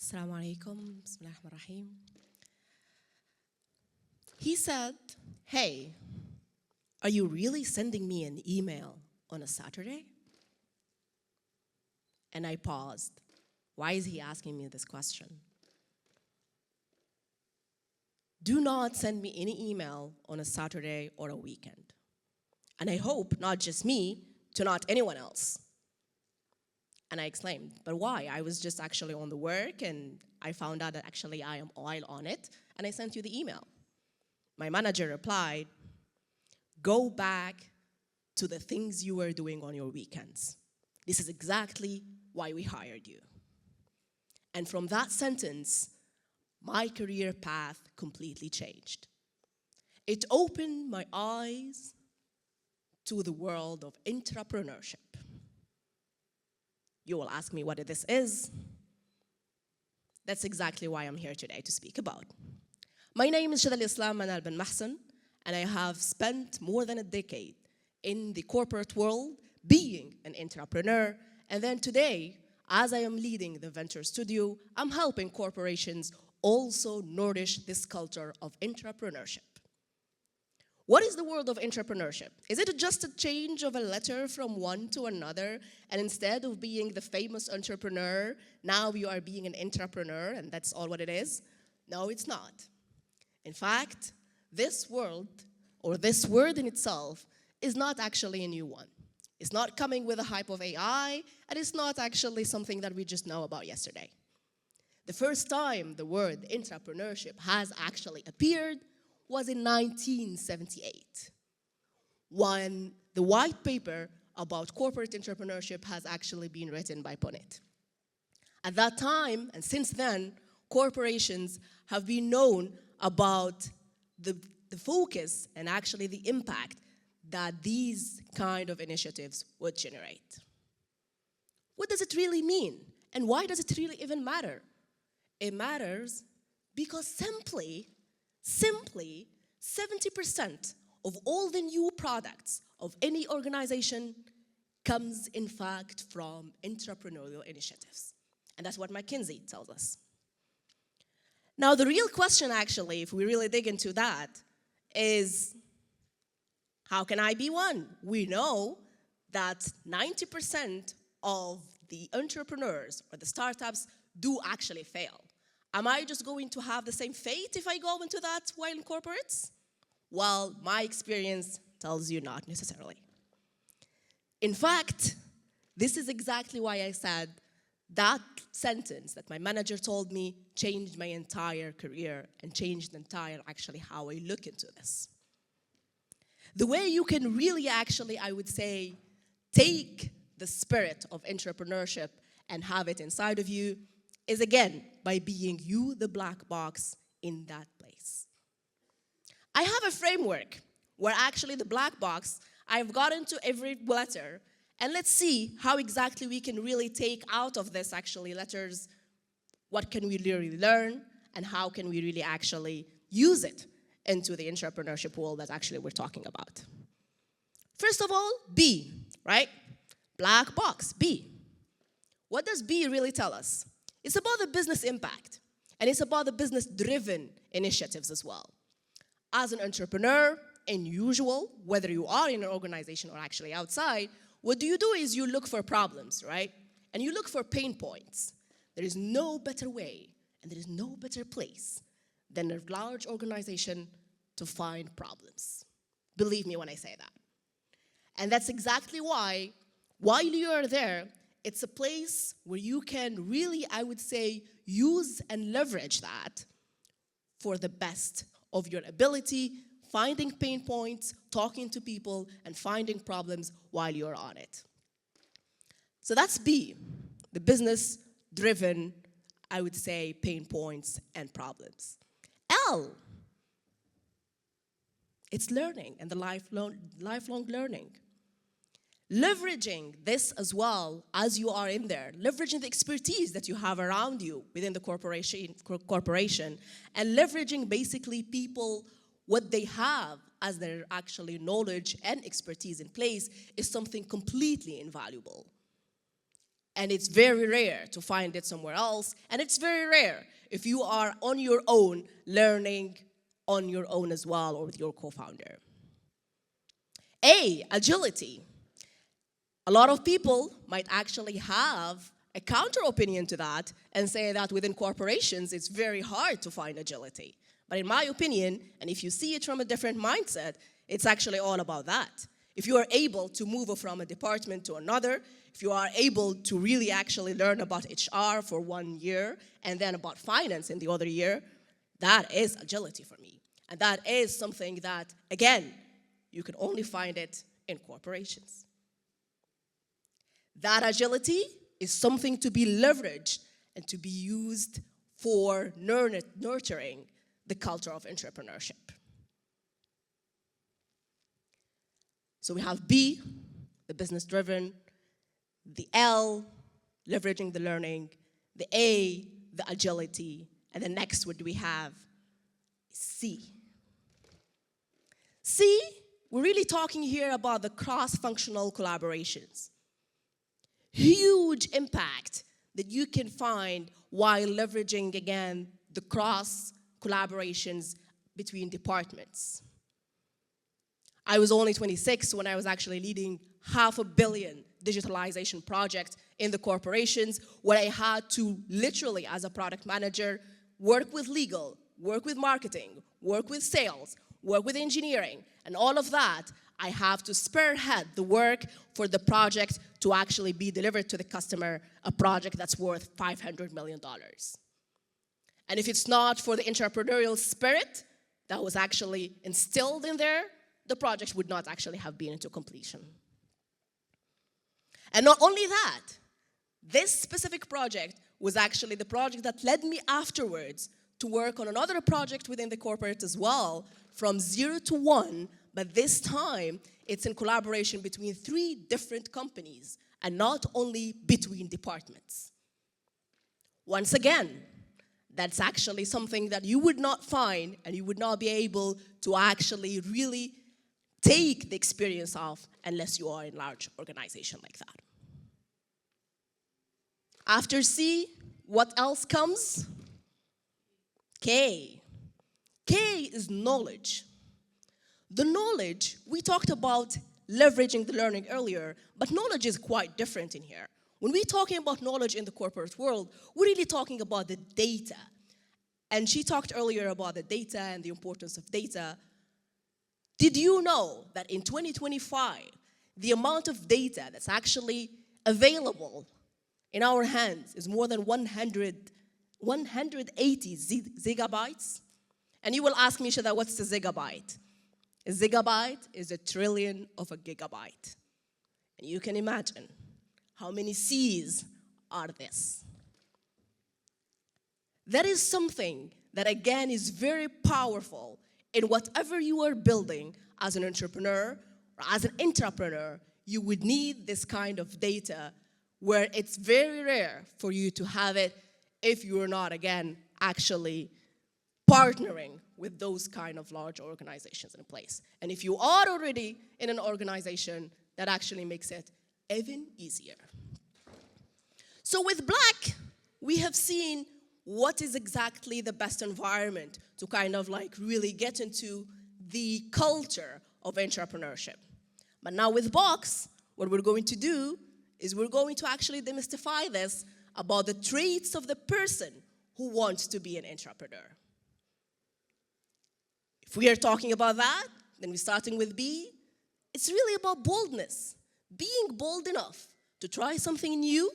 Assalamu alaikum. Bismillah ar-Rahman ar-Rahim. He said, hey, are you really sending me an email on a Saturday? And I paused. Why is he asking me this question? Do not send me any email on a Saturday or a weekend. And I hope not just me, to not anyone else. And I exclaimed, but why? I was just actually on the work and I found out that actually I am all on it and I sent you the email. My manager replied, go back to the things you were doing on your weekends. This is exactly why we hired you. And from that sentence, my career path completely changed. It opened my eyes to the world of entrepreneurship. You will ask me what this is. That's exactly why I'm here today to speak about. My name is Chada Benmahcene, and I have spent more than a decade in the corporate world being an entrepreneur. And then today, as I am leading the venture studio, I'm helping corporations also nourish this culture of entrepreneurship. What is the world of entrepreneurship? Is it just a change of a letter from one to another, and instead of being the famous entrepreneur, now you are being an entrepreneur, and that's all what it is? No, it's not. In fact, this world, or this word in itself, is not actually a new one. It's not coming with the hype of AI, and it's not actually something that we just know about yesterday. The first time the word entrepreneurship has actually appeared was in 1978, when the white paper about corporate entrepreneurship has actually been written by Punnett. At that time, and since then, corporations have been known about the focus and actually the impact that these kind of initiatives would generate. What does it really mean? And why does it really even matter? It matters because simply 70% of all the new products of any organization comes, in fact, from entrepreneurial initiatives. And that's what McKinsey tells us. Now, the real question, actually, if we really dig into that, is how can I be one? We know that 90% of the entrepreneurs or the startups do actually fail. Am I just going to have the same fate if I go into that while in corporates? Well, my experience tells you not necessarily. In fact, this is exactly why I said that sentence that my manager told me changed my entire career and changed actually how I look into this. The way you can really actually, I would say, take the spirit of entrepreneurship and have it inside of you is, again, by being you, the black box, in that place. I have a framework where actually the black box, I've got into every letter, and let's see how exactly we can really take out of this actually letters, what can we really learn, and how can we really actually use it into the entrepreneurship world that actually we're talking about. First of all, B, right? Black box, B. What does B really tell us? It's about the business impact, and it's about the business-driven initiatives as well. As an entrepreneur, in usual, whether you are in an organization or actually outside, what you do is you look for problems, right? And you look for pain points. There is no better way, and there is no better place than a large organization to find problems. Believe me when I say that. And that's exactly why, while you are there, it's a place where you can really, I would say, use and leverage that for the best of your ability, finding pain points, talking to people, and finding problems while you're on it. So that's B, the business-driven, I would say, pain points and problems. L, it's learning and the lifelong learning. Leveraging this as well as you are in there, leveraging the expertise that you have around you within the corporation, and leveraging basically people, what they have as their actually knowledge and expertise in place is something completely invaluable. And it's very rare to find it somewhere else. And it's very rare if you are on your own, learning on your own as well, or with your co-founder. Agility. A lot of people might actually have a counter opinion to that and say that within corporations, it's very hard to find agility. But in my opinion, and if you see it from a different mindset, it's actually all about that. If you are able to move from a department to another, if you are able to really actually learn about HR for 1 year and then about finance in the other year, that is agility for me. And that is something that, again, you can only find it in corporations. That agility is something to be leveraged and to be used for nurturing the culture of entrepreneurship. So we have B, the business-driven, the L, leveraging the learning, the A, the agility, and the next what do we have? C. C, we're really talking here about the cross-functional collaborations. Huge impact that you can find while leveraging, again, the cross-collaborations between departments. I was only 26 when I was actually leading $500 million digitalization project in the corporations, where I had to literally, as a product manager, work with legal, work with marketing, work with sales, work with engineering, and all of that. I have to spearhead the work for the project to actually be delivered to the customer, a project that's worth $500 million. And if it's not for the entrepreneurial spirit that was actually instilled in there, the project would not actually have been into completion. And not only that, this specific project was actually the project that led me afterwards to work on another project within the corporate as well, from 0 to 1, but this time it's in collaboration between 3 different companies and not only between departments. Once again, that's actually something that you would not find and you would not be able to actually really take the experience of unless you are in a large organization like that. After C, what else comes? K. K is knowledge. The knowledge, we talked about leveraging the learning earlier, but knowledge is quite different in here. When we're talking about knowledge in the corporate world, we're really talking about the data. And she talked earlier about the data and the importance of data. Did you know that in 2025, the amount of data that's actually available in our hands is more than 180 gigabytes? And you will ask me, Chada, what's the gigabyte? A gigabyte is 1 trillion of a gigabyte. And you can imagine how many C's are this. That is something that, again, is very powerful in whatever you are building as an entrepreneur or as an intrapreneur. You would need this kind of data where it's very rare for you to have it if you are not, again, actually partnering with those kind of large organizations in place. And if you are already in an organization, that actually makes it even easier. So with Black, we have seen what is exactly the best environment to kind of like really get into the culture of entrepreneurship. But now with Box, what we're going to do is we're going to actually demystify this about the traits of the person who wants to be an entrepreneur. If we are talking about that, then we're starting with B. It's really about boldness. Being bold enough to try something new,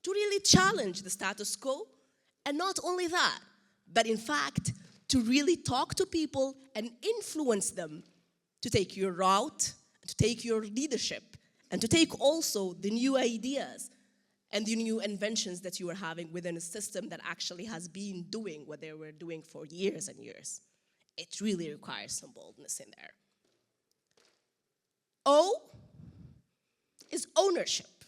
to really challenge the status quo, and not only that, but in fact, to really talk to people and influence them to take your route, to take your leadership, and to take also the new ideas and the new inventions that you are having within a system that actually has been doing what they were doing for years and years. It really requires some boldness in there. O is ownership.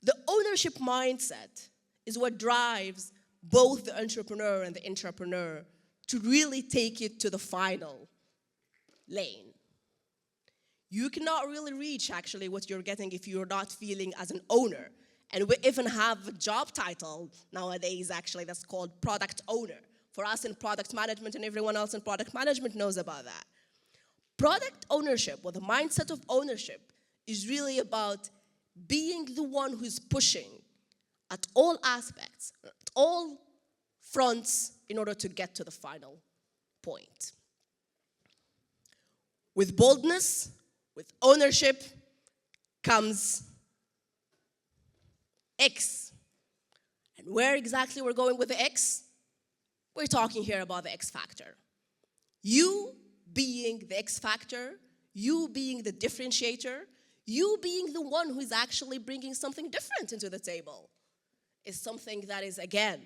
The ownership mindset is what drives both the entrepreneur and the intrapreneur to really take it to the final lane. You cannot really reach actually what you're getting if you're not feeling as an owner. And we even have a job title nowadays, actually, that's called product owner. For us in product management, and everyone else in product management knows about that. Product ownership, or the mindset of ownership, is really about being the one who's pushing at all aspects, at all fronts, in order to get to the final point. With boldness, with ownership, comes X. And where exactly we're going with the X? We're talking here about the X factor. You being the X factor, you being the differentiator, you being the one who is actually bringing something different into the table, is something that is, again,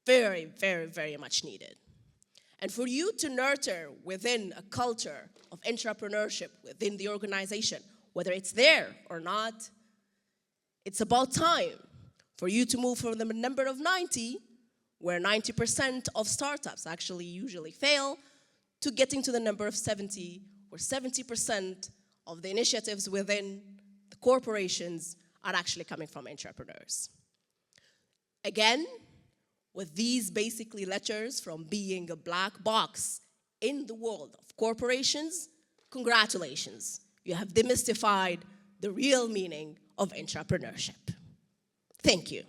very, very, very much needed. And for you to nurture within a culture of entrepreneurship within the organization, whether it's there or not, it's about time for you to move from the number of 90, where 90% of startups actually usually fail, to getting to the number of 70, where 70% of the initiatives within the corporations are actually coming from entrepreneurs. Again, with these basically lectures from being a black box in the world of corporations, congratulations. You have demystified the real meaning of entrepreneurship. Thank you.